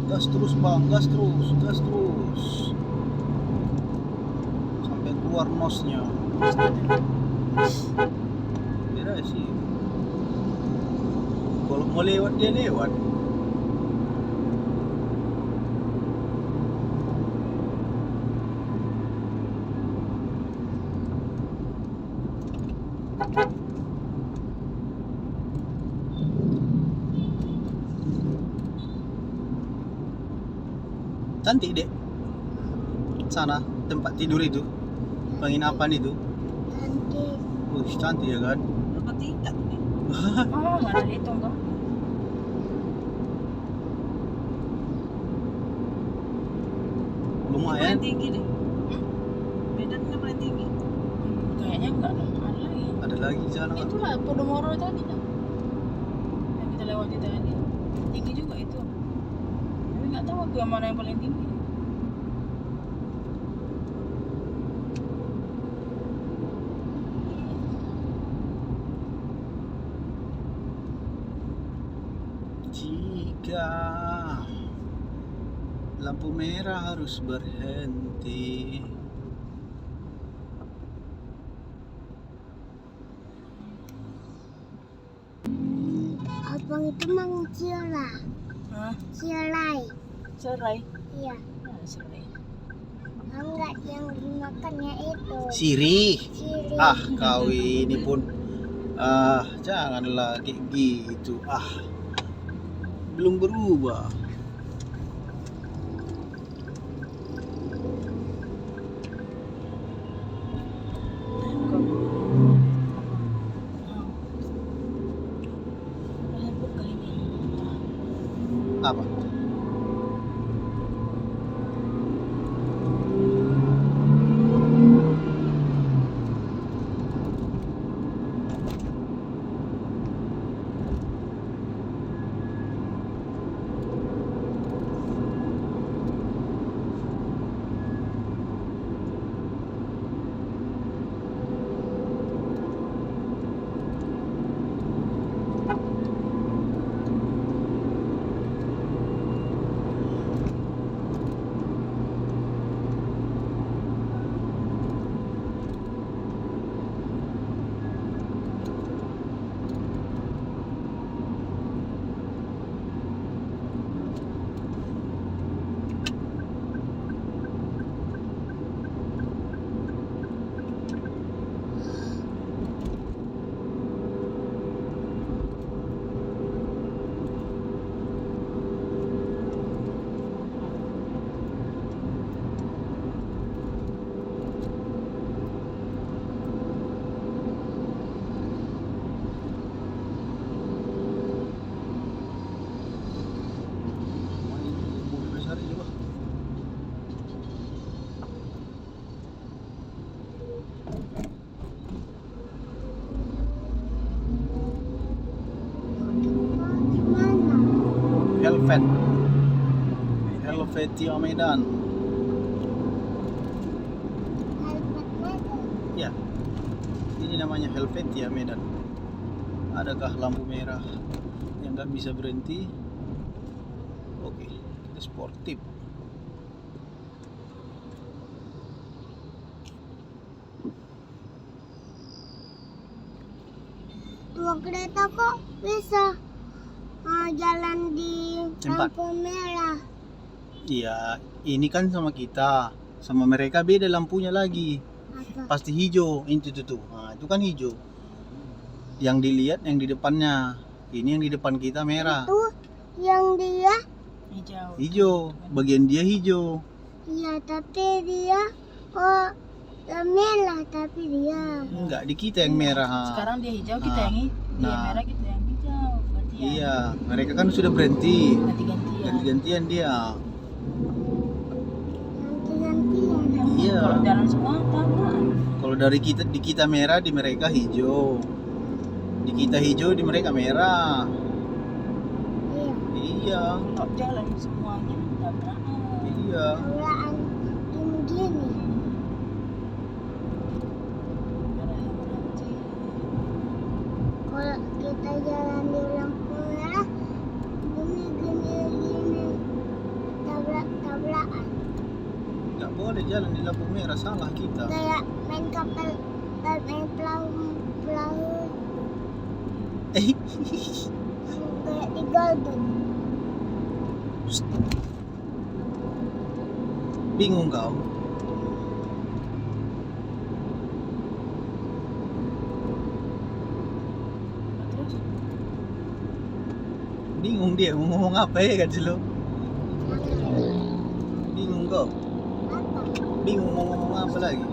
Gas terus bang, gas terus sampai keluar nosnya. Kira sih kalau mau lewat dia lewat. Cantik dek sana tempat tidur itu, penginapan itu. Cantik. Cantik ya kan. Berapa tingkat nih? Oh, mana dihitung kok? Lumayan. Paling tinggi deh. Medan kan paling tinggi. Kayaknya enggak lah, ada lagi. Ada lagi di sana. Itulah Podomoro tadi lah. Yang kita lewati tadi. Tinggi juga itu. Tapi nggak tahu aku yang mana yang paling tinggi. Jika lampu merah harus berhenti. Abang itu mengcila. Hah? Cilai. Serai? Iya. Ah, serai. Enggak yang dimakannya itu. Sirih. Cili. Kau ini pun janganlah kayak gitu. Belum berubah. Apa? Helvet. Helvetia Medan. Ya, ini namanya Helvetia Medan. Adakah lampu merah yang nggak bisa berhenti? Oke, kita sportif. Dua kereta kok bisa jalan di Cepat. lampu merah. Iya, ini kan sama kita, sama mereka beda lampunya lagi. Apa? Pasti hijau, itu tuh. Nah, itu kan hijau. Yang dilihat yang di depannya. Ini yang di depan kita merah. Itu yang dia, Hijau. Hijau, bagian dia hijau. iya tapi dia merah tapi dia. Enggak, di kita yang merah. Sekarang dia hijau, kita yang dia Nah. merah, kita yang hijau. Gantian. Iya, mereka kan sudah berhenti. Ganti-gantian. Ganti-gantian dia. Ganti-gantian. Iya. Kalau jalan semua tamaan. Kalau dari kita di kita merah, di mereka hijau. Di kita hijau, di mereka merah. Iya. Iya. Kalau jalan semuanya tabrakan. Iya. Tabrakan gini. Berhenti. Kalau kita jalan di lampu merah, gini. boleh jalan di lampu merah, salah kita. Kayak main kapal, main perahu. Eh, Kayak di Golden. bingung kau? Terus Bingung dia mau ngomong apa ya kan lo? Bingung kau? Apa? Bingung mau ngomong apa lagi?